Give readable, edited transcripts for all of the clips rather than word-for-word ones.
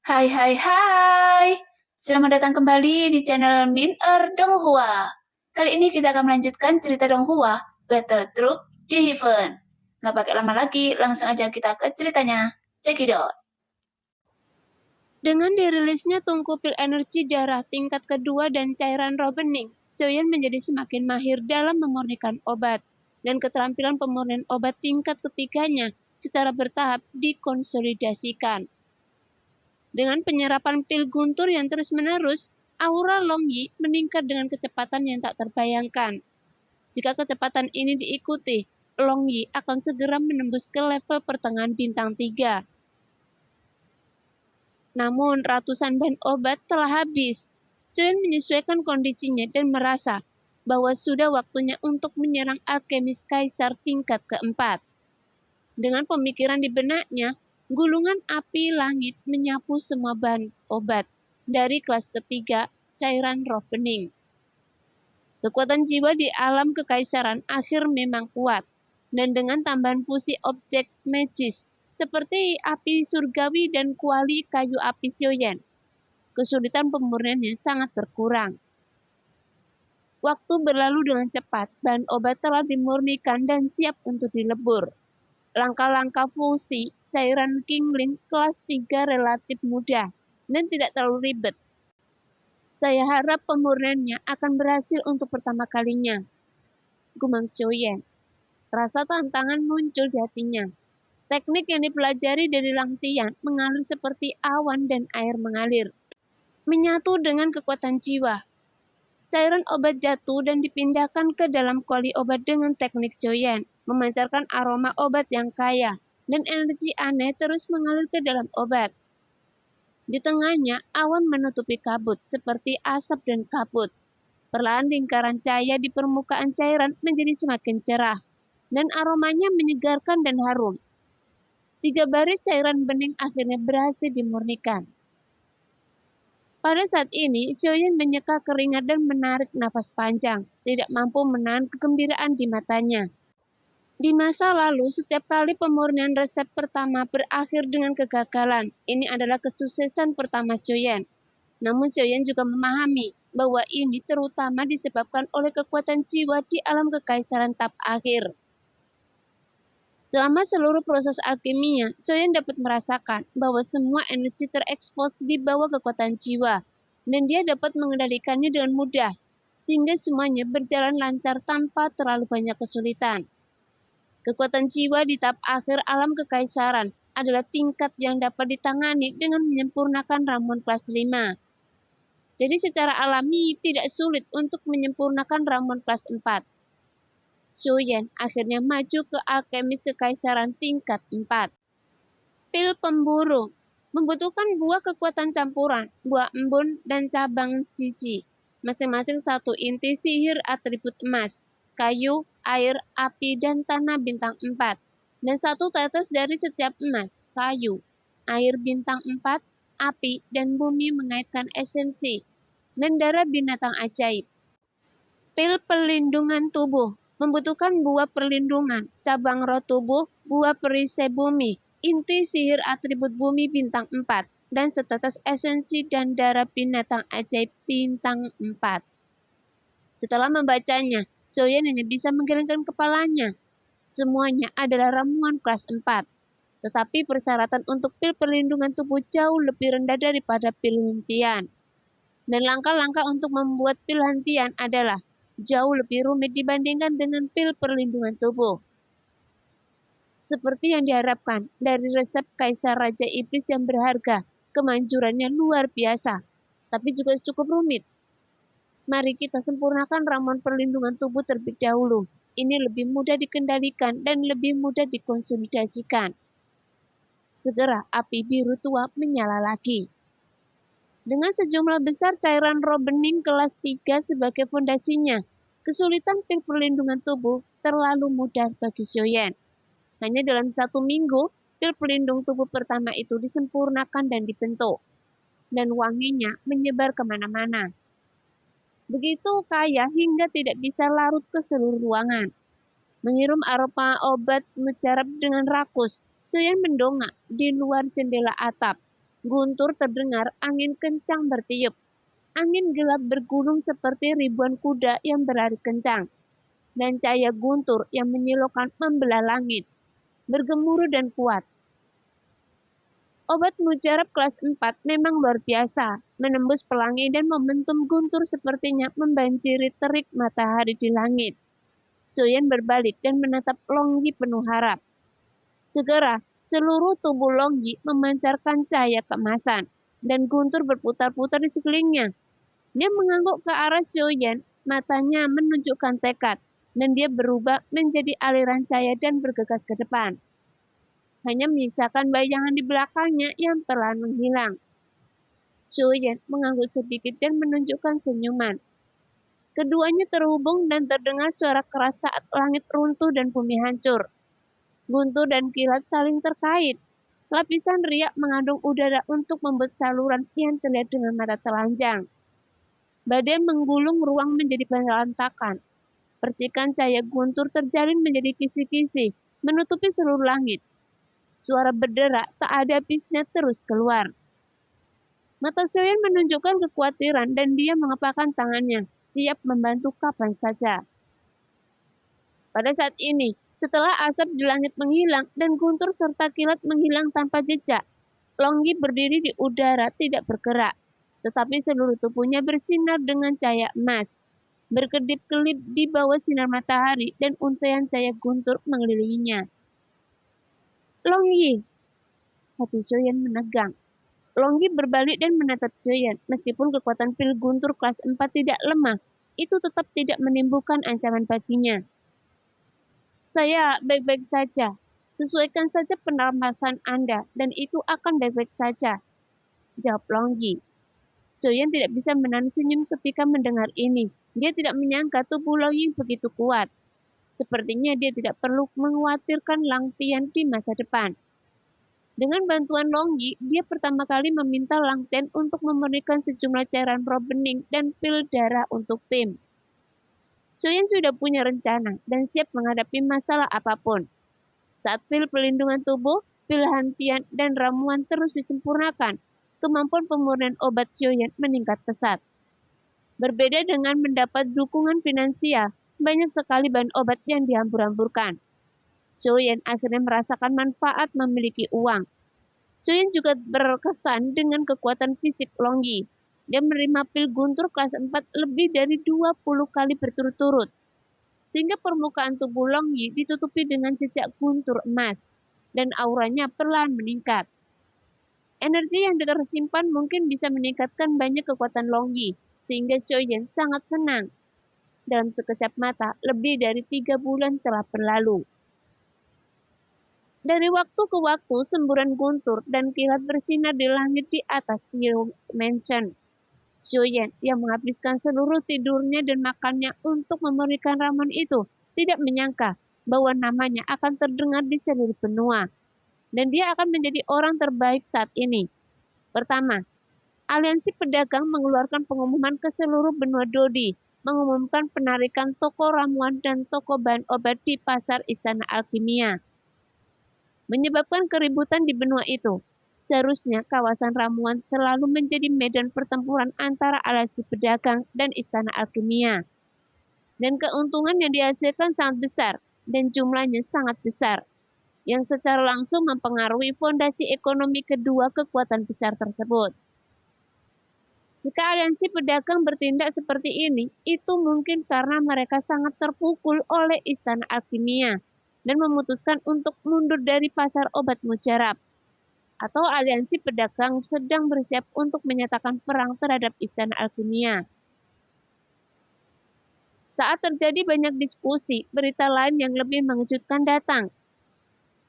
Hai hai hai, selamat datang kembali di channel Min Donghua. Kali ini kita akan melanjutkan cerita Donghua, Battle Troop di Heaven. Nggak pakai lama lagi, langsung aja kita ke ceritanya. Check it out. Dengan dirilisnya tungku pil energi darah tingkat kedua dan cairan roh bening, Xiaoyan menjadi semakin mahir dalam memurnikan obat, dan keterampilan pemurnian obat tingkat ketiganya secara bertahap dikonsolidasikan. Dengan penyerapan pil guntur yang terus-menerus, aura Long Yi meningkat dengan kecepatan yang tak terbayangkan. Jika kecepatan ini diikuti, Long Yi akan segera menembus ke level pertengahan bintang 3. Namun, ratusan bahan obat telah habis. Xiaoyan menyesuaikan kondisinya dan merasa bahwa sudah waktunya untuk menyerang alkemis kaisar tingkat keempat. Dengan pemikiran di benaknya, gulungan api langit menyapu semua bahan obat dari kelas ketiga cairan roh bening. Kekuatan jiwa di alam kekaisaran akhir memang kuat, dan dengan tambahan fusi objek magis seperti api surgawi dan kuali kayu api Xiaoyan, kesulitan pemurniannya sangat berkurang. Waktu berlalu dengan cepat, bahan obat telah dimurnikan dan siap untuk dilebur. Langkah-langkah fusi cairan Qingling kelas 3 relatif mudah dan tidak terlalu ribet. Saya harap pemurniannya akan berhasil untuk pertama kalinya, gumam Xiaoyan. Rasa tantangan muncul di hatinya. Teknik yang dipelajari dari Lang Tian mengalir seperti awan dan air mengalir, menyatu dengan kekuatan jiwa. Cairan obat jatuh dan dipindahkan ke dalam kuali obat dengan teknik Xiaoyan, memancarkan aroma obat yang kaya, dan energi aneh terus mengalir ke dalam obat. Di tengahnya, awan menutupi kabut seperti asap dan kabut. Perlahan lingkaran cahaya di permukaan cairan menjadi semakin cerah, dan aromanya menyegarkan dan harum. 3 baris cairan bening akhirnya berhasil dimurnikan. Pada saat ini, Xiaoyan menyeka keringat dan menarik nafas panjang, tidak mampu menahan kegembiraan di matanya. Di masa lalu, setiap kali pemurnian resep pertama berakhir dengan kegagalan. Ini adalah kesuksesan pertama Xiaoyan. Namun Xiaoyan juga memahami bahwa ini terutama disebabkan oleh kekuatan jiwa di alam kekaisaran tahap akhir. Selama seluruh proses alkiminya, Xiaoyan dapat merasakan bahwa semua energi terekspos di bawah kekuatan jiwa, dan dia dapat mengendalikannya dengan mudah, sehingga semuanya berjalan lancar tanpa terlalu banyak kesulitan. Kekuatan jiwa di tahap akhir alam kekaisaran adalah tingkat yang dapat ditangani dengan menyempurnakan ramuan kelas 5. Jadi secara alami tidak sulit untuk menyempurnakan ramuan kelas 4. Xiaoyan akhirnya maju ke alkemis kekaisaran tingkat 4. Pil pemburu membutuhkan buah kekuatan campuran, buah embun, dan cabang cici, masing-masing satu inti sihir atribut emas, kayu, air, api, dan tanah bintang 4, dan satu tetes dari setiap emas, kayu, air bintang 4, api, dan bumi mengaitkan esensi, dan darah binatang ajaib. Pil perlindungan tubuh membutuhkan buah perlindungan, cabang roh tubuh, buah perisai bumi, inti sihir atribut bumi bintang 4, dan setetes esensi dan darah binatang ajaib bintang 4. Setelah membacanya, Xiaoyan hanya bisa menggelengkan kepalanya. Semuanya adalah ramuan kelas 4. Tetapi persyaratan untuk pil perlindungan tubuh jauh lebih rendah daripada pil hentian. Dan langkah-langkah untuk membuat pil hentian adalah jauh lebih rumit dibandingkan dengan pil perlindungan tubuh. Seperti yang diharapkan dari resep Kaisar Raja Iblis yang berharga, kemanjurannya luar biasa, tapi juga cukup rumit. Mari kita sempurnakan ramuan perlindungan tubuh terlebih dahulu. Ini lebih mudah dikendalikan dan lebih mudah dikonsolidasikan. Segera api biru tua menyala lagi. Dengan sejumlah besar cairan roh bening kelas 3 sebagai fondasinya, kesulitan pil perlindungan tubuh terlalu mudah bagi Xiaoyan. Hanya dalam 1 minggu, pil pelindung tubuh pertama itu disempurnakan dan dibentuk, dan wanginya menyebar kemana-mana. Begitu kaya hingga tidak bisa larut ke seluruh ruangan. Menghirup aroma obat mujarab dengan rakus, Xiaoyan mendongak di luar jendela atap. Guntur terdengar angin kencang bertiup. Angin gelap bergulung seperti ribuan kuda yang berlari kencang. Dan cahaya guntur yang menyilaukan membelah langit, bergemuruh dan kuat. Obat mujarab kelas 4 memang luar biasa, menembus pelangi dan momentum guntur sepertinya membanjiri terik matahari di langit. Soyen berbalik dan menatap Longyi penuh harap. Segera, seluruh tubuh Longyi memancarkan cahaya keemasan, dan guntur berputar-putar di sekelilingnya. Dia mengangguk ke arah Soyen, matanya menunjukkan tekad, dan dia berubah menjadi aliran cahaya dan bergegas ke depan. Hanya menyisakan bayangan di belakangnya yang perlahan menghilang. Soyen mengangguk sedikit dan menunjukkan senyuman. Keduanya terhubung dan terdengar suara keras saat langit runtuh dan bumi hancur. Guntur dan kilat saling terkait. Lapisan riak mengandung udara untuk membuat saluran yang terlihat dengan mata telanjang. Badai menggulung ruang menjadi berantakan. Percikan cahaya guntur terjalin menjadi kisi-kisi, menutupi seluruh langit. Suara berderak tak ada habisnya terus keluar. Mata Soyen menunjukkan kekhawatiran dan dia mengepakkan tangannya, siap membantu kapan saja. Pada saat ini, setelah asap di langit menghilang dan guntur serta kilat menghilang tanpa jejak, Longyi berdiri di udara tidak bergerak, tetapi seluruh tubuhnya bersinar dengan cahaya emas, berkedip-kelip di bawah sinar matahari dan untaian cahaya guntur mengelilinginya. Longyi, hati Soyen menegang. Longyi berbalik dan menatap Soyen. Meskipun kekuatan pil guntur kelas 4 tidak lemah, itu tetap tidak menimbulkan ancaman baginya. Saya baik-baik saja. Sesuaikan saja penafsiran Anda, dan itu akan baik-baik saja, jawab Longyi. Soyen tidak bisa menahan senyum ketika mendengar ini. Dia tidak menyangka tubuh Longyi begitu kuat. Sepertinya dia tidak perlu mengkhawatirkan Lang Tian di masa depan. Dengan bantuan Longyi, dia pertama kali meminta Lang Tian untuk memberikan sejumlah cairan roh bening dan pil darah untuk tim. Soyen sudah punya rencana dan siap menghadapi masalah apapun. Saat pil pelindungan tubuh, pil hentian, dan ramuan terus disempurnakan, kemampuan pemurnian obat Soyen meningkat pesat. Berbeda dengan mendapat dukungan finansial, banyak sekali bahan obat yang dihambur-hamburkan. Soyen akhirnya merasakan manfaat memiliki uang. Soyen juga berkesan dengan kekuatan fisik Longyi. Dia menerima pil guntur kelas 4 lebih dari 20 kali berturut-turut, sehingga permukaan tubuh Longyi ditutupi dengan jejak guntur emas, dan auranya perlahan meningkat. Energi yang tersimpan mungkin bisa meningkatkan banyak kekuatan Longyi, sehingga Soyen sangat senang. Dalam sekejap mata, lebih dari 3 bulan telah berlalu. Dari waktu ke waktu, semburan guntur dan kilat bersinar di langit di atas Xiu Mansion. Soyen yang menghabiskan seluruh tidurnya dan makannya untuk memberikan ramuan itu, tidak menyangka bahwa namanya akan terdengar di seluruh benua. Dan dia akan menjadi orang terbaik saat ini. Pertama, Aliansi Pedagang mengeluarkan pengumuman ke seluruh benua Dodi, mengumumkan penarikan toko ramuan dan toko bahan obat di pasar Istana Alkimia, menyebabkan keributan di benua itu. Seharusnya kawasan ramuan selalu menjadi medan pertempuran antara aliansi pedagang dan Istana Alkimia. Dan keuntungan yang dihasilkan sangat besar dan jumlahnya sangat besar, yang secara langsung mempengaruhi fondasi ekonomi kedua kekuatan besar tersebut. Jika aliansi pedagang bertindak seperti ini, itu mungkin karena mereka sangat terpukul oleh Istana Alkimia dan memutuskan untuk mundur dari pasar obat mujarab. Atau aliansi pedagang sedang bersiap untuk menyatakan perang terhadap Istana Alkimia. Saat terjadi banyak diskusi, berita lain yang lebih mengejutkan datang.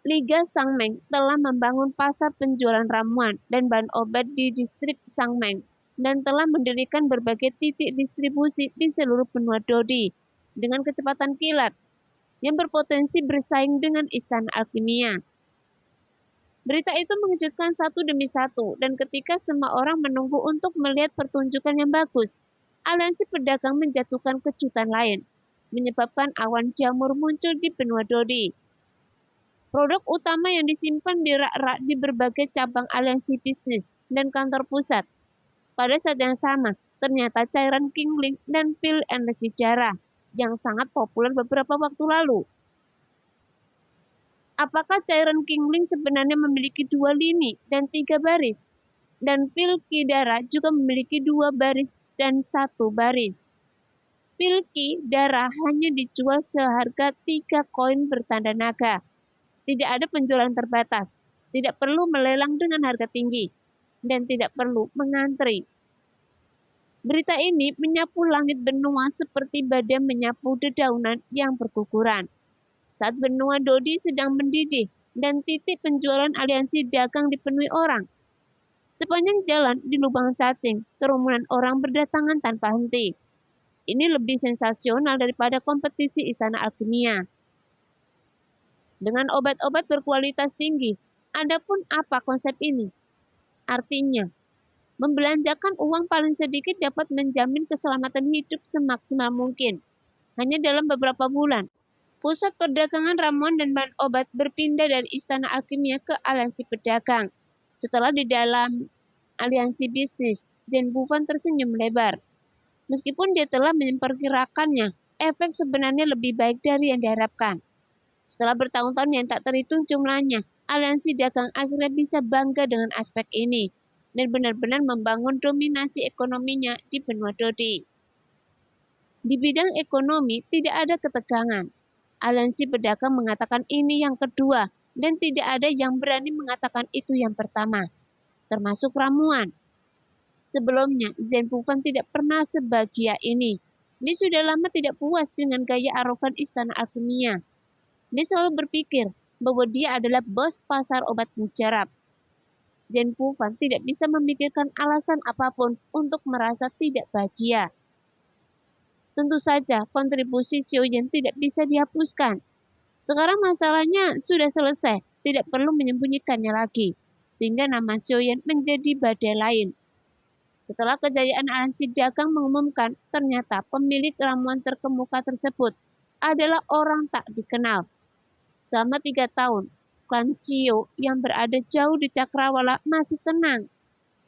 Liga Sangmeng telah membangun pasar penjualan ramuan dan bahan obat di distrik Sangmeng dan telah mendirikan berbagai titik distribusi di seluruh benua Dodi dengan kecepatan kilat yang berpotensi bersaing dengan Istana Alkimia. Berita itu mengejutkan satu demi satu, dan ketika semua orang menunggu untuk melihat pertunjukan yang bagus, aliansi pedagang menjatuhkan kejutan lain, menyebabkan awan jamur muncul di benua Dodi. Produk utama yang disimpan di rak-rak di berbagai cabang aliansi bisnis dan kantor pusat. Pada saat yang sama, ternyata cairan Kingling dan pil energi darah yang sangat populer beberapa waktu lalu. Apakah cairan Kingling sebenarnya memiliki 2 lini dan 3 baris? Dan pil Ki-Dara juga memiliki 2 baris dan 1 baris. Pil Ki-Dara hanya dijual seharga 3 koin bertanda naga. Tidak ada penjualan terbatas, tidak perlu melelang dengan harga tinggi, dan tidak perlu mengantri. Berita ini menyapu langit benua seperti badai menyapu dedaunan yang berguguran. Saat benua Dodi sedang mendidih dan titik penjualan aliansi dagang dipenuhi orang. Sepanjang jalan di lubang cacing, kerumunan orang berdatangan tanpa henti. Ini lebih sensasional daripada kompetisi Istana Alkimia. Dengan obat-obat berkualitas tinggi, adapun apa konsep ini? Artinya, membelanjakan uang paling sedikit dapat menjamin keselamatan hidup semaksimal mungkin. Hanya dalam beberapa bulan, pusat perdagangan ramuan dan bahan obat berpindah dari Istana Alkimia ke aliansi pedagang. Setelah di dalam aliansi bisnis, Jen Bufan tersenyum lebar. Meskipun dia telah memperkirakannya, efek sebenarnya lebih baik dari yang diharapkan. Setelah bertahun-tahun yang tak terhitung jumlahnya, aliansi dagang akhirnya bisa bangga dengan aspek ini dan benar-benar membangun dominasi ekonominya di benua Dodi. Di bidang ekonomi tidak ada ketegangan. Aliansi pedagang mengatakan ini yang kedua dan tidak ada yang berani mengatakan itu yang pertama, termasuk ramuan. Sebelumnya, Zen Bufan tidak pernah sebahagia ini. Dia sudah lama tidak puas dengan gaya arogan Istana Alkimia. Dia selalu berpikir bahwa dia adalah bos pasar obat mujarab. Zen Bufan tidak bisa memikirkan alasan apapun untuk merasa tidak bahagia. Tentu saja kontribusi Xiaoyan tidak bisa dihapuskan. Sekarang masalahnya sudah selesai, tidak perlu menyembunyikannya lagi, sehingga nama Xiaoyan menjadi badai lain. Setelah kejayaan aliansi dagang mengumumkan, ternyata pemilik ramuan terkemuka tersebut adalah orang tak dikenal. Selama 3 tahun, klan Xiao yang berada jauh di Cakrawala masih tenang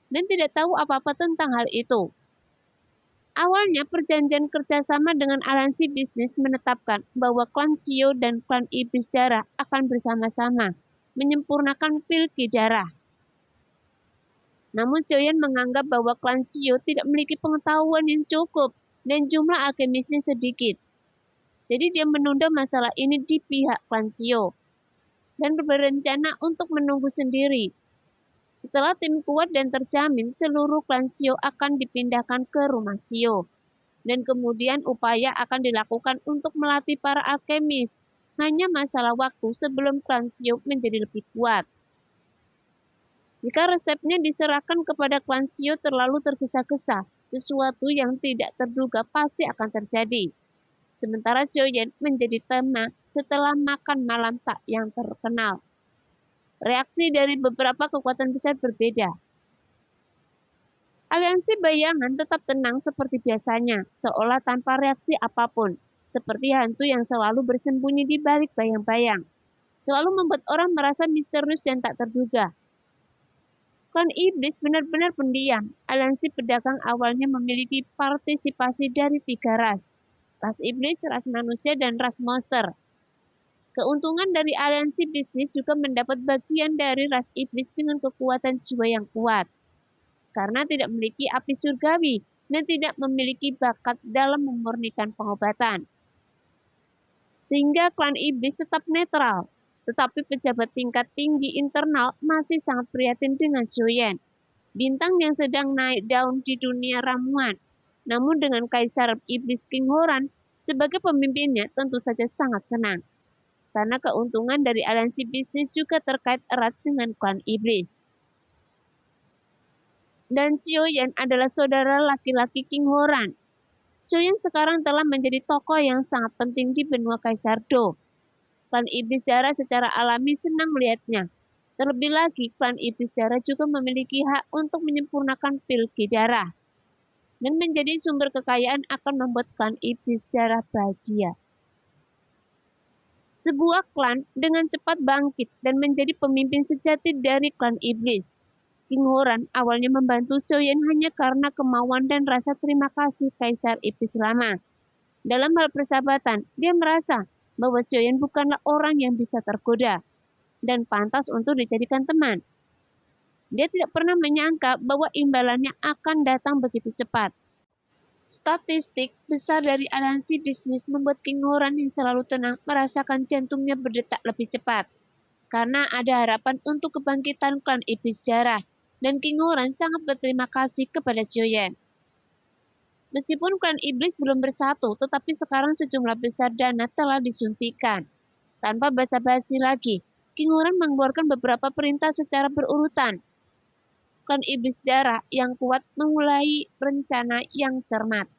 dan tidak tahu apa-apa tentang hal itu. Awalnya perjanjian kerjasama dengan aliansi bisnis menetapkan bahwa klan Xiao dan klan Iblis Darah akan bersama-sama menyempurnakan pil Ki-Dara. Namun Xiaoyan menganggap bahwa klan Xiao tidak memiliki pengetahuan yang cukup dan jumlah alkemisnya sedikit. Jadi dia menunda masalah ini di pihak klan Xiao dan berencana untuk menunggu sendiri. Setelah tim kuat dan terjamin, seluruh klan Xiao akan dipindahkan ke rumah Xiao. Dan kemudian upaya akan dilakukan untuk melatih para alkemis. Hanya masalah waktu sebelum klan Xiao menjadi lebih kuat. Jika resepnya diserahkan kepada klan Xiao terlalu tergesa-gesa, sesuatu yang tidak terduga pasti akan terjadi. Sementara Xiaoyan menjadi tema setelah makan malam tak yang terkenal. Reaksi dari beberapa kekuatan besar berbeda. Aliansi bayangan tetap tenang seperti biasanya, seolah tanpa reaksi apapun, seperti hantu yang selalu bersembunyi di balik bayang-bayang. Selalu membuat orang merasa misterius dan tak terduga. Klan Iblis benar-benar pendiam. Aliansi pedagang awalnya memiliki partisipasi dari 3 ras. Ras Iblis, ras manusia, dan ras monster. Keuntungan dari aliansi bisnis juga mendapat bagian dari ras iblis dengan kekuatan jiwa yang kuat. Karena tidak memiliki api surgawi dan tidak memiliki bakat dalam memurnikan pengobatan. Sehingga klan iblis tetap netral, tetapi pejabat tingkat tinggi internal masih sangat prihatin dengan Xiaoyan, bintang yang sedang naik daun di dunia ramuan. Namun dengan Kaisar Iblis King Horan sebagai pemimpinnya tentu saja sangat senang. Karena keuntungan dari aliansi bisnis juga terkait erat dengan klan iblis. Dan Xiaoyan adalah saudara laki-laki King Horan. Xiaoyan sekarang telah menjadi tokoh yang sangat penting di benua Kaisar Do. Klan Iblis Darah secara alami senang melihatnya. Terlebih lagi, klan Iblis Darah juga memiliki hak untuk menyempurnakan pil Ki-Dara. Dan menjadi sumber kekayaan akan membuat klan Iblis Darah bahagia. Sebuah klan dengan cepat bangkit dan menjadi pemimpin sejati dari klan iblis. King Horan awalnya membantu Xiaoyan hanya karena kemauan dan rasa terima kasih Kaisar Iblis lama. Dalam hal persahabatan, dia merasa bahwa Xiaoyan bukanlah orang yang bisa tergoda dan pantas untuk dijadikan teman. Dia tidak pernah menyangka bahwa imbalannya akan datang begitu cepat. Statistik besar dari aliansi bisnis membuat King Horan yang selalu tenang merasakan jantungnya berdetak lebih cepat. Karena ada harapan untuk kebangkitan klan Iblis Darah, dan King Horan sangat berterima kasih kepada Xiaoyan. Meskipun klan Iblis belum bersatu, tetapi sekarang sejumlah besar dana telah disuntikan. Tanpa basa-basi lagi, King Horan mengeluarkan beberapa perintah secara berurutan. Klan Iblis Darah yang kuat memulai rencana yang cermat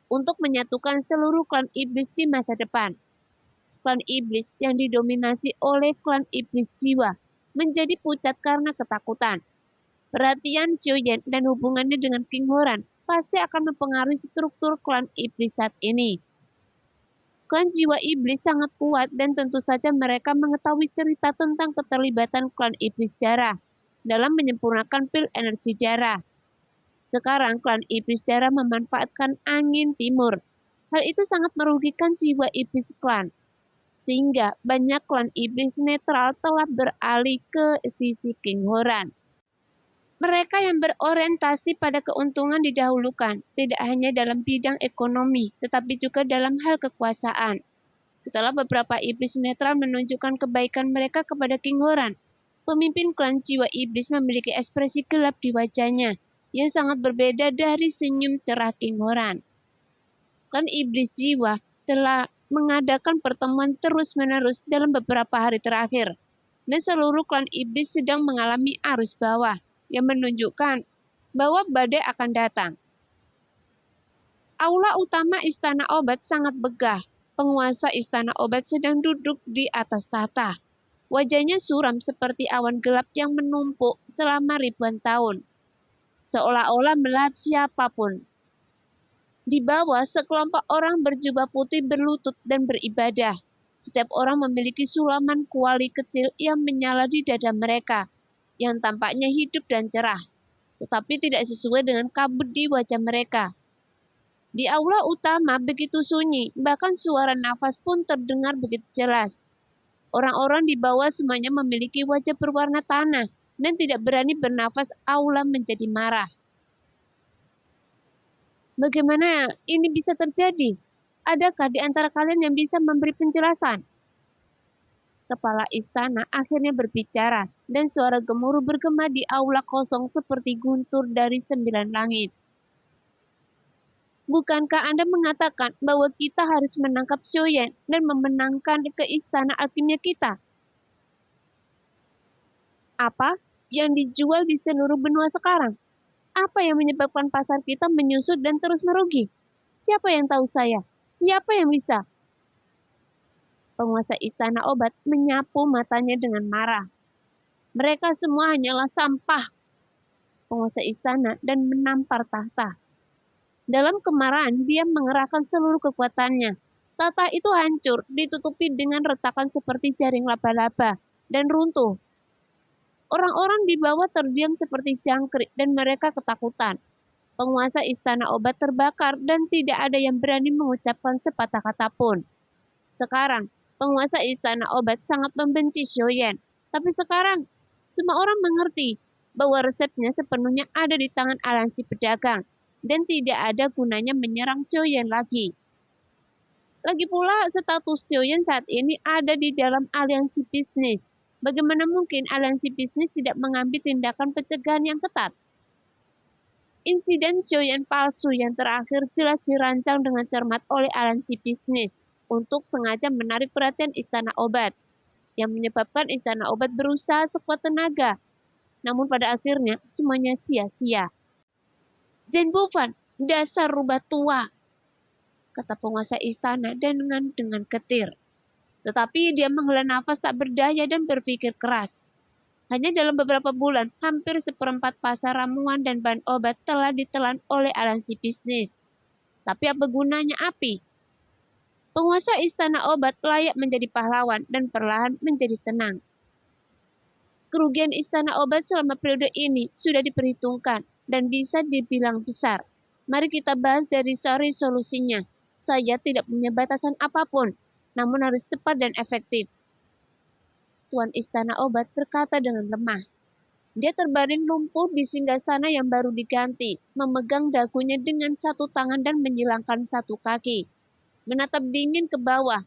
untuk menyatukan seluruh klan iblis di masa depan. Klan iblis yang didominasi oleh klan iblis jiwa menjadi pucat karena ketakutan. Perhatian Xiaoyan dan hubungannya dengan King Horan pasti akan mempengaruhi struktur klan iblis saat ini. Klan jiwa iblis sangat kuat dan tentu saja mereka mengetahui cerita tentang keterlibatan klan iblis darah dalam menyempurnakan pil energi darah. Sekarang klan iblis darah memanfaatkan angin timur. Hal itu sangat merugikan jiwa iblis klan. Sehingga banyak klan iblis netral telah beralih ke sisi King Horan. Mereka yang berorientasi pada keuntungan didahulukan, tidak hanya dalam bidang ekonomi, tetapi juga dalam hal kekuasaan. Setelah beberapa iblis netral menunjukkan kebaikan mereka kepada King Horan, pemimpin klan jiwa iblis memiliki ekspresi gelap di wajahnya, yang sangat berbeda dari senyum cerah King Horan. Klan iblis jiwa telah mengadakan pertemuan terus-menerus dalam beberapa hari terakhir, dan seluruh klan iblis sedang mengalami arus bawah, yang menunjukkan bahwa badai akan datang. Aula utama Istana Obat sangat begah. Penguasa Istana Obat sedang duduk di atas tahta. Wajahnya suram seperti awan gelap yang menumpuk selama ribuan tahun, seolah-olah melahap siapapun. Di bawah, sekelompok orang berjubah putih berlutut dan beribadah. Setiap orang memiliki sulaman kuali kecil yang menyala di dada mereka, yang tampaknya hidup dan cerah, tetapi tidak sesuai dengan kabut di wajah mereka. Di aula utama begitu sunyi, bahkan suara nafas pun terdengar begitu jelas. Orang-orang di bawah semuanya memiliki wajah berwarna tanah dan tidak berani bernafas. Aula menjadi marah. Bagaimana ini bisa terjadi? Adakah di antara kalian yang bisa memberi penjelasan? Kepala istana akhirnya berbicara, dan suara gemuruh bergema di aula kosong seperti guntur dari 9 langit. Bukankah Anda mengatakan bahwa kita harus menangkap Xiaoyan dan memenangkan ke istana alkimia kita? Apa yang dijual di seluruh benua sekarang? Apa yang menyebabkan pasar kita menyusut dan terus merugi? Siapa yang tahu saya? Siapa yang bisa? Penguasa istana obat menyapu matanya dengan marah. Mereka semua hanyalah sampah. Penguasa istana dan menampar tahta. Dalam kemarahan, dia mengerahkan seluruh kekuatannya. Tahta itu hancur, ditutupi dengan retakan seperti jaring laba-laba, dan runtuh. Orang-orang di bawah terdiam seperti jangkrik, dan mereka ketakutan. Penguasa istana obat terbakar, dan tidak ada yang berani mengucapkan sepatah kata pun. Sekarang, penguasa istana obat sangat membenci Xiaoyan. Tapi sekarang, semua orang mengerti bahwa resepnya sepenuhnya ada di tangan aliansi pedagang, dan tidak ada gunanya menyerang Xiaoyan lagi. Lagi pula, status Xiaoyan saat ini ada di dalam aliansi bisnis. Bagaimana mungkin aliansi bisnis tidak mengambil tindakan pencegahan yang ketat? Insiden Xiaoyan palsu yang terakhir jelas dirancang dengan cermat oleh aliansi bisnis untuk sengaja menarik perhatian istana obat, yang menyebabkan istana obat berusaha sekuat tenaga. Namun pada akhirnya semuanya sia-sia. Zhen Bufan, dasar rubah tua, kata penguasa istana dengan getir. Tetapi dia menghela nafas tak berdaya dan berpikir keras. Hanya dalam beberapa bulan, hampir seperempat pasar ramuan dan bahan obat telah ditelan oleh aliansi bisnis. Tapi apa gunanya api? Penguasa istana obat layak menjadi pahlawan dan perlahan menjadi tenang. Kerugian istana obat selama periode ini sudah diperhitungkan dan bisa dibilang besar. Mari kita bahas dari solusinya. Saya tidak punya batasan apapun, namun harus cepat dan efektif. Tuan istana obat berkata dengan lemah. Dia terbaring lumpuh di singgasana yang baru diganti, memegang dagunya dengan satu tangan dan menyilangkan satu kaki. Menatap dingin ke bawah.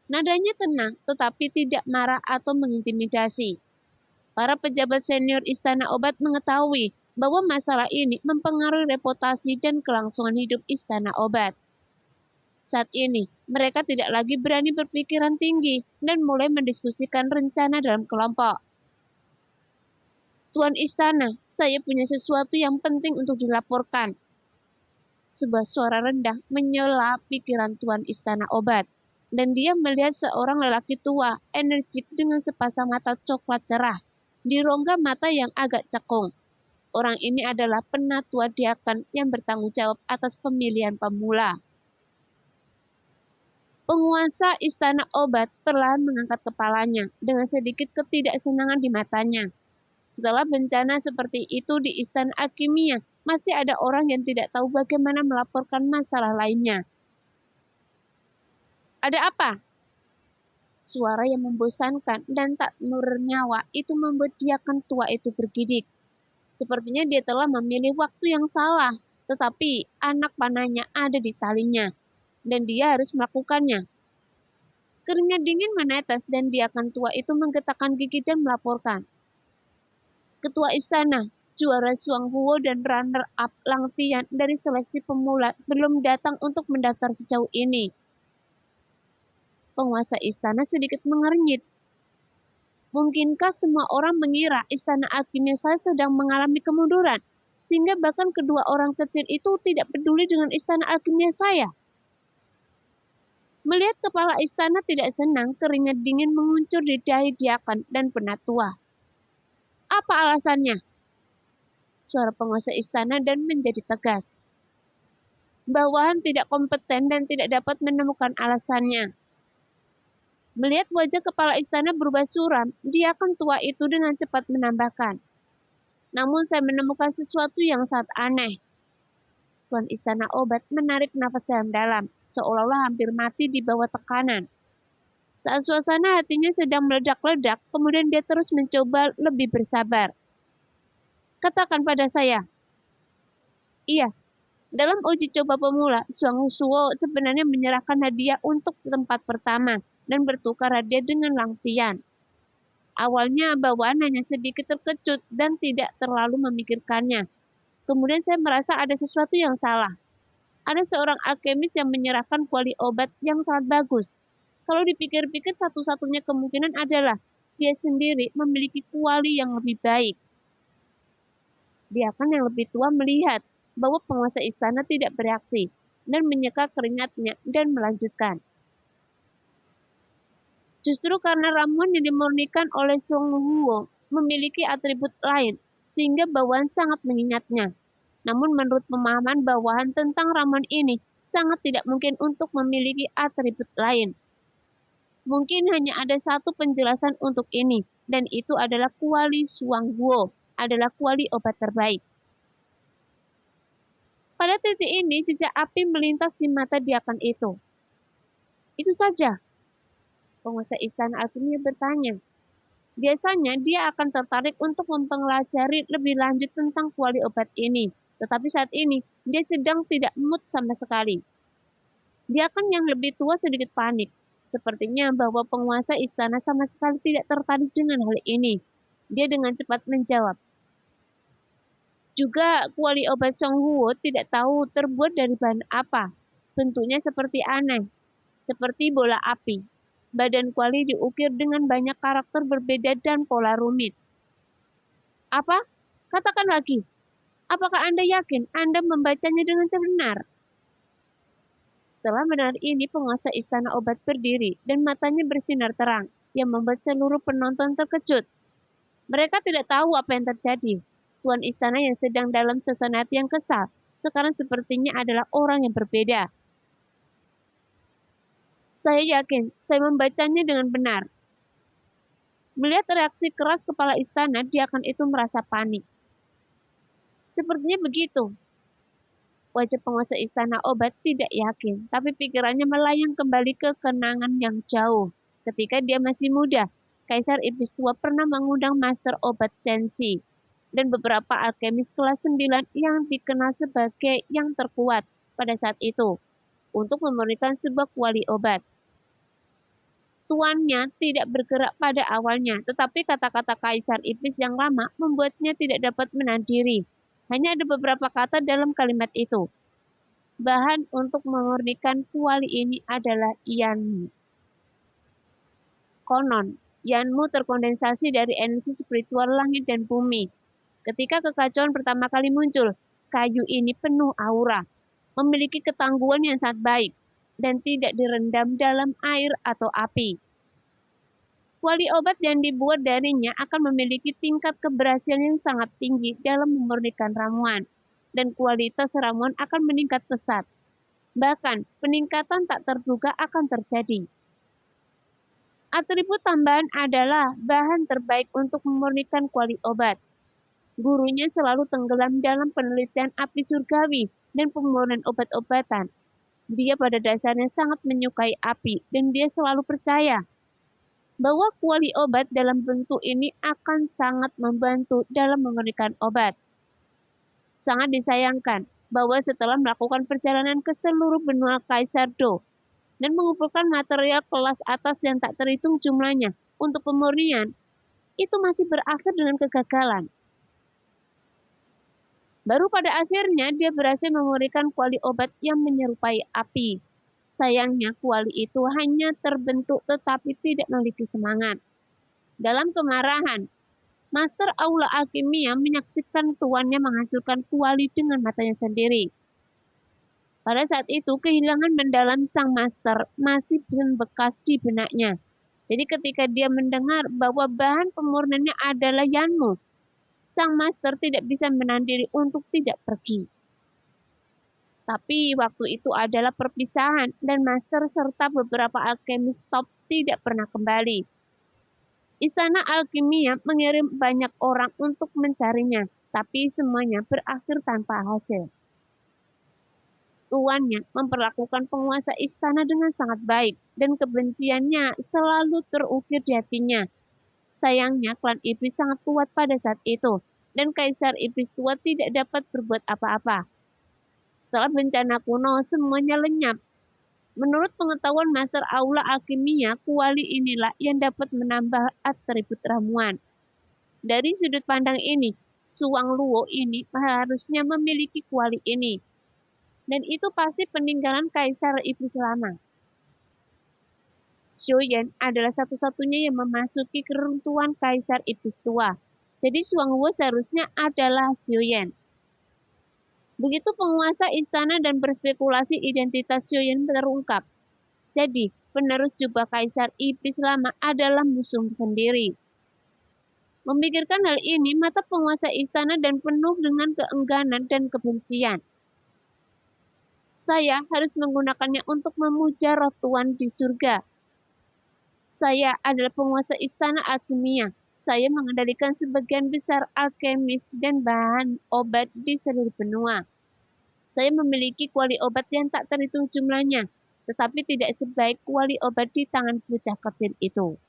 Nadanya tenang, tetapi tidak marah atau mengintimidasi. Para pejabat senior istana obat mengetahui bahwa masalah ini mempengaruhi reputasi dan kelangsungan hidup istana obat. Saat ini, mereka tidak lagi berani berpikiran tinggi dan mulai mendiskusikan rencana dalam kelompok. Tuan istana, saya punya sesuatu yang penting untuk dilaporkan. Sebuah suara rendah menyela pikiran tuan istana obat, dan dia melihat seorang lelaki tua, energik dengan sepasang mata coklat cerah, di rongga mata yang agak cekung. Orang ini adalah penatua diaken yang bertanggung jawab atas pemilihan pemula. Penguasa istana obat perlahan mengangkat kepalanya dengan sedikit ketidaksenangan di matanya. Setelah bencana seperti itu di istana alkimia, masih ada orang yang tidak tahu bagaimana melaporkan masalah lainnya. Ada apa? Suara yang membosankan dan tak bernyawa itu membuat diaken tua itu bergidik. Sepertinya dia telah memilih waktu yang salah, tetapi anak panahnya ada di talinya, dan dia harus melakukannya. Keringat dingin menetes dan diaken tua itu menggetakkan gigi dan melaporkan. Ketua istana, juara Suang Huo dan runner-up Lang Tian dari seleksi pemula belum datang untuk mendaftar sejauh ini. Penguasa istana sedikit mengernyit. Mungkinkah semua orang mengira istana alkimia saya sedang mengalami kemunduran, sehingga bahkan kedua orang kecil itu tidak peduli dengan istana alkimia saya? Melihat kepala istana tidak senang, keringat dingin menguncur di dahi diaken dan penatua. Apa alasannya? Suara penguasa istana dan menjadi tegas. Bawahan tidak kompeten dan tidak dapat menemukan alasannya. Melihat wajah kepala istana berubah suram, diaken tua itu dengan cepat menambahkan. Namun saya menemukan sesuatu yang sangat aneh. Tuan istana obat menarik nafas dalam-dalam, seolah-olah hampir mati di bawah tekanan. Saat suasana hatinya sedang meledak-ledak, kemudian dia terus mencoba lebih bersabar. Katakan pada saya. Iya, dalam uji coba pemula, Suang Huo sebenarnya menyerahkan hadiah untuk tempat pertama dan bertukar hadiah dengan Lang Tian. Awalnya bawaan hanya sedikit terkejut dan tidak terlalu memikirkannya. Kemudian saya merasa ada sesuatu yang salah. Ada seorang alkemis yang menyerahkan kuali obat yang sangat bagus. Kalau dipikir-pikir satu-satunya kemungkinan adalah dia sendiri memiliki kuali yang lebih baik. Diaken yang lebih tua melihat bahwa penguasa istana tidak bereaksi dan menyeka keringatnya dan melanjutkan. Justru karena ramuan yang dimurnikan oleh Suang Huo memiliki atribut lain, sehingga bawahan sangat mengingatnya. Namun menurut pemahaman bawahan tentang ramuan ini, sangat tidak mungkin untuk memiliki atribut lain. Mungkin hanya ada satu penjelasan untuk ini, dan itu adalah kuali Suang Huo, adalah kuali obat terbaik. Pada titik ini, jejak api melintas di mata diaken itu. Itu saja. Penguasa istana alkimia bertanya. Biasanya dia akan tertarik untuk mempelajari lebih lanjut tentang kuali obat ini. Tetapi saat ini, dia sedang tidak mood sama sekali. Diaken yang lebih tua sedikit panik. Sepertinya bahwa penguasa istana sama sekali tidak tertarik dengan hal ini. Dia dengan cepat menjawab. Juga kuali obat Suang Huo tidak tahu terbuat dari bahan apa. Bentuknya seperti aneh, seperti bola api. Badan kuali diukir dengan banyak karakter berbeda dan pola rumit. Apa? Katakan lagi. Apakah Anda yakin Anda membacanya dengan benar? Setelah mendengar ini, penguasa istana obat berdiri dan matanya bersinar terang, yang membuat seluruh penonton terkejut. Mereka tidak tahu apa yang terjadi. Tuan istana yang sedang dalam suasana hati yang kesal, sekarang sepertinya adalah orang yang berbeda. Saya yakin saya membacanya dengan benar. Melihat reaksi keras kepala istana, dia akan itu merasa panik. Sepertinya begitu. Wajah penguasa istana obat tidak yakin, tapi pikirannya melayang kembali ke kenangan yang jauh. Ketika dia masih muda, Kaisar Iblis tua pernah mengundang Master Obat Chenxi dan beberapa alkemis kelas 9 yang dikenal sebagai yang terkuat pada saat itu untuk memberikan sebuah kuali obat. Tuannya tidak bergerak pada awalnya, tetapi kata-kata Kaisar Iblis yang lama membuatnya tidak dapat menahan diri. Hanya ada beberapa kata dalam kalimat itu. Bahan untuk memurnikan kuali ini adalah Yanmu. Konon, Yanmu terkondensasi dari energi spiritual langit dan bumi. Ketika kekacauan pertama kali muncul, kayu ini penuh aura, memiliki ketangguhan yang sangat baik, dan tidak direndam dalam air atau api. Kuali obat yang dibuat darinya akan memiliki tingkat keberhasilan yang sangat tinggi dalam memurnikan ramuan, dan kualitas ramuan akan meningkat pesat. Bahkan, peningkatan tak terduga akan terjadi. Atribut tambahan adalah bahan terbaik untuk memurnikan kuali obat. Gurunya selalu tenggelam dalam penelitian api surgawi dan pemurnian obat-obatan. Dia pada dasarnya sangat menyukai api, dan dia selalu percaya bahwa kuali obat dalam bentuk ini akan sangat membantu dalam memurnikan obat. Sangat disayangkan bahwa setelah melakukan perjalanan ke seluruh benua Kaisar Do dan mengumpulkan material kelas atas yang tak terhitung jumlahnya untuk pemurnian, itu masih berakhir dengan kegagalan. Baru pada akhirnya dia berhasil memurnikan kuali obat yang menyerupai api. Sayangnya kuali itu hanya terbentuk tetapi tidak memiliki semangat. Dalam kemarahan, Master Aula Alkimia menyaksikan tuannya menghancurkan kuali dengan matanya sendiri. Pada saat itu, kehilangan mendalam sang master masih membekas di benaknya. Jadi ketika dia mendengar bahwa bahan pemurniannya adalah Yanmu, sang master tidak bisa menahan diri untuk tidak pergi. Tapi waktu itu adalah perpisahan dan master serta beberapa alkemis top tidak pernah kembali. Istana Alkimia mengirim banyak orang untuk mencarinya, tapi semuanya berakhir tanpa hasil. Tuannya memperlakukan penguasa istana dengan sangat baik, dan kebenciannya selalu terukir di hatinya. Sayangnya, klan iblis sangat kuat pada saat itu, dan Kaisar Iblis tua tidak dapat berbuat apa-apa. Setelah bencana kuno, semuanya lenyap. Menurut pengetahuan Master Aula Alkimia, kuali inilah yang dapat menambah atribut ramuan. Dari sudut pandang ini, Suang Luo ini harusnya memiliki kuali ini. Dan itu pasti peninggalan Kaisar Iblis lama. Xiuyan adalah satu-satunya yang memasuki keruntuhan Kaisar Iblis tua. Jadi Suang Luo seharusnya adalah Xiuyan. Begitu penguasa istana dan berspekulasi identitas Xiuyan terungkap. Jadi, penerus jubah Kaisar Iblis lama adalah musuh sendiri. Memikirkan hal ini, mata penguasa istana dan penuh dengan keengganan dan kebencian. Saya harus menggunakannya untuk memuja roh Tuhan di surga. Saya adalah penguasa istana alkimia. Saya mengendalikan sebagian besar alkemis dan bahan obat di seluruh benua. Saya memiliki kuali obat yang tak terhitung jumlahnya, tetapi tidak sebaik kuali obat di tangan bocah kecil itu.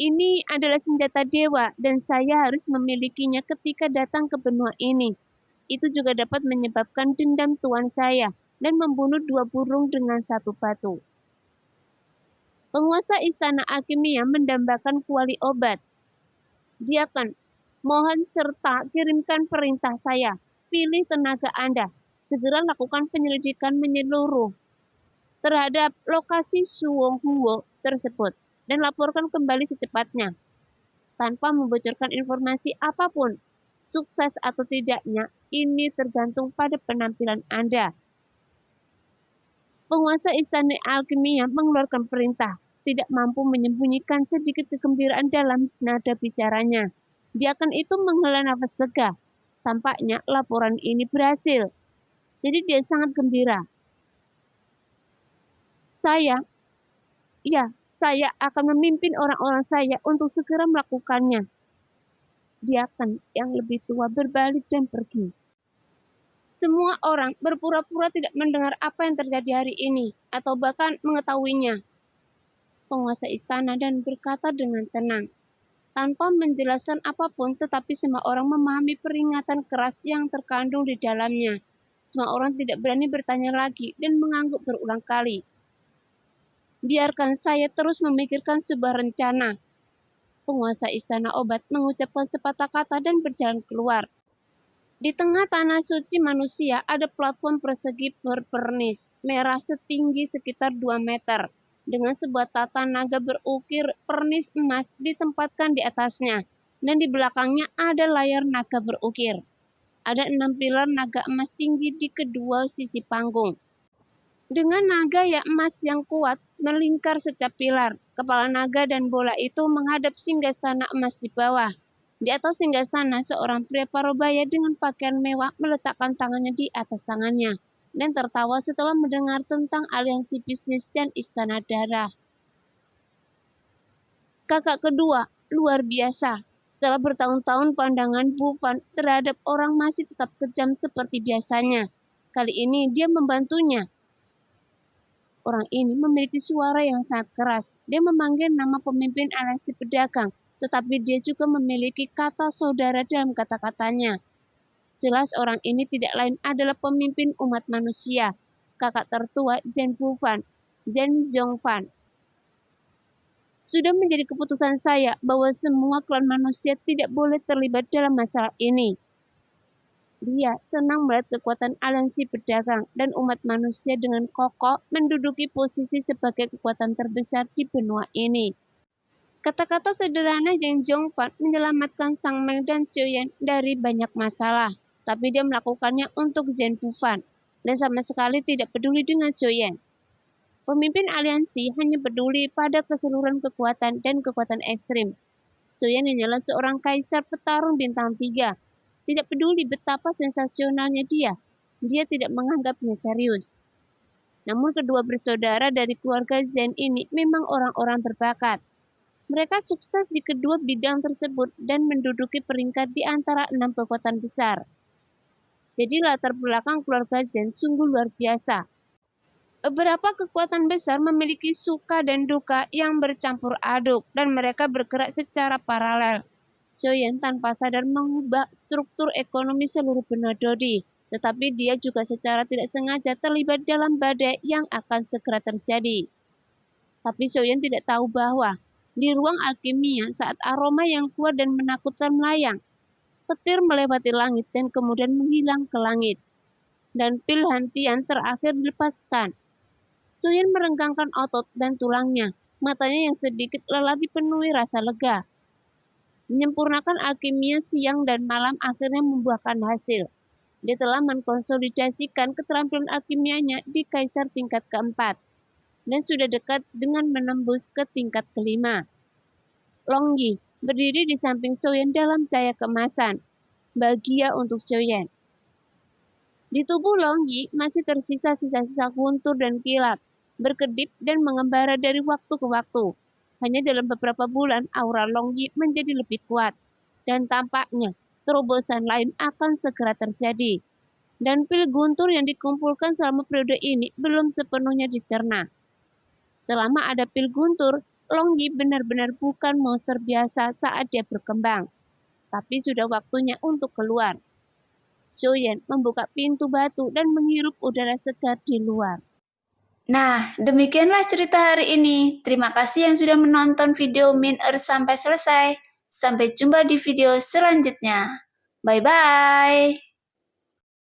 Ini adalah senjata dewa dan saya harus memilikinya ketika datang ke benua ini. Itu juga dapat menyebabkan dendam tuan saya dan membunuh 2 burung dengan 1 batu. Penguasa istana Alkimia mendambakan kuali obat. Dia akan mohon serta kirimkan perintah saya. Pilih tenaga Anda. Segera lakukan penyelidikan menyeluruh terhadap lokasi Suong Huo tersebut dan laporkan kembali secepatnya. Tanpa membocorkan informasi apapun, sukses atau tidaknya, ini tergantung pada penampilan Anda. Penguasa istana Alkimia mengeluarkan perintah, tidak mampu menyembunyikan sedikit kegembiraan dalam nada bicaranya. Dia akan itu menghela nafas lega. Tampaknya laporan ini berhasil. Jadi dia sangat gembira. Saya saya akan memimpin orang-orang saya untuk segera melakukannya. Dia akan yang lebih tua berbalik dan pergi. Semua orang berpura-pura tidak mendengar apa yang terjadi hari ini, atau bahkan mengetahuinya. Penguasa istana dan berkata dengan tenang, tanpa menjelaskan apapun, tetapi semua orang memahami peringatan keras yang terkandung di dalamnya. Semua orang tidak berani bertanya lagi dan mengangguk berulang kali. Biarkan saya terus memikirkan sebuah rencana. Penguasa istana obat mengucapkan sepatah kata dan berjalan keluar. Di tengah tanah suci manusia ada platform persegi berpernis merah setinggi sekitar 2 meter. Dengan sebuah tata naga berukir pernis emas ditempatkan di atasnya. Dan di belakangnya ada layar naga berukir. Ada 6 pilar naga emas tinggi di kedua sisi panggung. Dengan naga yang emas yang kuat melingkar setiap pilar, kepala naga dan bola itu menghadap singgasana emas di bawah. Di atas singgasana, seorang pria parubaya dengan pakaian mewah meletakkan tangannya di atas tangannya dan tertawa setelah mendengar tentang aliansi bisnis dan istana darah. Kakak kedua, luar biasa. Setelah bertahun-tahun pandangan Bufan terhadap orang masih tetap kejam seperti biasanya. Kali ini dia membantunya. Orang ini memiliki suara yang sangat keras. Dia memanggil nama pemimpin aliansi pedagang, tetapi dia juga memiliki kata saudara dalam kata-katanya. Jelas orang ini tidak lain adalah pemimpin umat manusia, kakak tertua Zhen Bufan, Zhen Zhongfan. Sudah menjadi keputusan saya bahwa semua klan manusia tidak boleh terlibat dalam masalah ini. Dia senang melihat kekuatan aliansi pedagang dan umat manusia dengan kokoh menduduki posisi sebagai kekuatan terbesar di benua ini. Kata-kata sederhana Zheng Zhongfan menyelamatkan Sang Meng dan Xiaoyan dari banyak masalah, tapi dia melakukannya untuk Zhen Bufan dan sama sekali tidak peduli dengan Xiaoyan. Pemimpin aliansi hanya peduli pada keseluruhan kekuatan dan kekuatan ekstrim. Xiaoyan hanyalah seorang kaisar petarung bintang 3. Tidak peduli betapa sensasionalnya dia tidak menganggapnya serius. Namun kedua bersaudara dari keluarga Zhen ini memang orang-orang berbakat. Mereka sukses di kedua bidang tersebut dan menduduki peringkat di antara 6 kekuatan besar. Jadi latar belakang keluarga Zhen sungguh luar biasa. Beberapa kekuatan besar memiliki suka dan duka yang bercampur aduk dan mereka bergerak secara paralel. Xiaoyan tanpa sadar mengubah struktur ekonomi seluruh benua Dodi, tetapi dia juga secara tidak sengaja terlibat dalam badai yang akan segera terjadi. Tapi Xiaoyan tidak tahu bahwa di ruang alkimia saat aroma yang kuat dan menakutkan melayang, petir melewati langit dan kemudian menghilang ke langit. Dan pil Hantian terakhir dilepaskan. Xiaoyan merenggangkan otot dan tulangnya, matanya yang sedikit lelah dipenuhi rasa lega. Menyempurnakan alkimia siang dan malam akhirnya membuahkan hasil. Dia telah mengkonsolidasikan keterampilan alkimianya di kaisar tingkat keempat dan sudah dekat dengan menembus ke tingkat kelima. Long Yi berdiri di samping Xiaoyan dalam cahaya keemasan. Bahagia untuk Xiaoyan. Di tubuh Long Yi masih tersisa sisa-sisa guntur dan kilat, berkedip dan mengembara dari waktu ke waktu. Hanya dalam beberapa bulan, aura Long Yi menjadi lebih kuat. Dan tampaknya, terobosan lain akan segera terjadi. Dan pil guntur yang dikumpulkan selama periode ini belum sepenuhnya dicerna. Selama ada pil guntur, Long Yi benar-benar bukan monster biasa saat dia berkembang. Tapi sudah waktunya untuk keluar. Xiaoyan membuka pintu batu dan menghirup udara segar di luar. Nah, demikianlah cerita hari ini. Terima kasih yang sudah menonton video Min Earth sampai selesai. Sampai jumpa di video selanjutnya. Bye-bye.